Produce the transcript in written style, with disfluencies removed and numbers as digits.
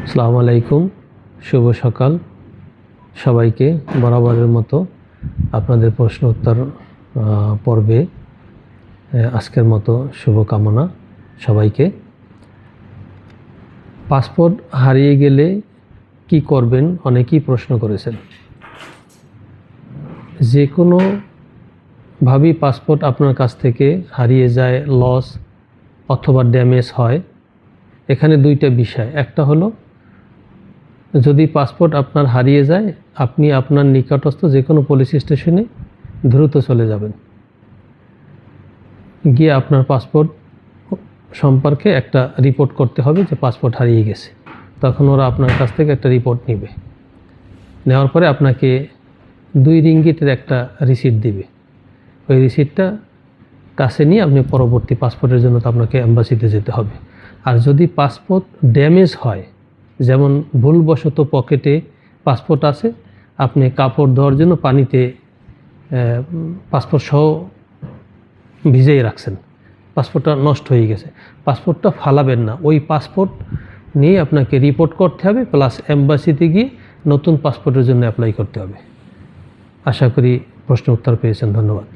আসসালামু আলাইকুম, শুভ সকাল সবাইকে। বরাবরের মতো আপনাদের প্রশ্ন উত্তর পর্বে আজকের মতো শুভকামনা সবাইকে। পাসপোর্ট হারিয়ে গেলে কি করবেন অনেকেই প্রশ্ন করেছেন। যে কোনোভাবেই পাসপোর্ট আপনার কাছ থেকে হারিয়ে যায়, লস অথবা ড্যামেজ হয়, এখানে দুইটা বিষয়। একটা হলো, যদি পাসপোর্ট আপনার হারিয়ে যায়, আপনি আপনার নিকটস্থ যে কোনো পুলিশ স্টেশনে দ্রুত চলে যাবেন, গিয়ে আপনার পাসপোর্ট সম্পর্কে একটা রিপোর্ট করতে হবে যে পাসপোর্ট হারিয়ে গেছে। তখন ওরা আপনার কাছ থেকে একটা রিপোর্ট নেবে, নেওয়ার পরে আপনাকে 2 রিঙ্গিটের একটা রিসিট দিবে। ওই রিসিটটা কাছে নিয়ে আপনি পরবর্তী পাসপোর্টের জন্য তো আপনাকে অ্যাম্বাসিতে যেতে হবে। আর যদি পাসপোর্ট ড্যামেজ হয়, যেমন ভুলবশত পকেটে পাসপোর্ট আছে, আপনি কাপড় ধোয়ার জন্য পানিতে পাসপোর্ট সহ ভিজিয়ে রাখছেন, পাসপোর্টটা নষ্ট হয়ে গেছে, পাসপোর্টটা ফালাবেন না। ওই পাসপোর্ট নিয়ে আপনাকে রিপোর্ট করতে হবে, প্লাস অ্যাম্বাসিতে গিয়ে নতুন পাসপোর্টের জন্য অ্যাপ্লাই করতে হবে। আশা করি প্রশ্ন উত্তর পেয়েছেন। ধন্যবাদ।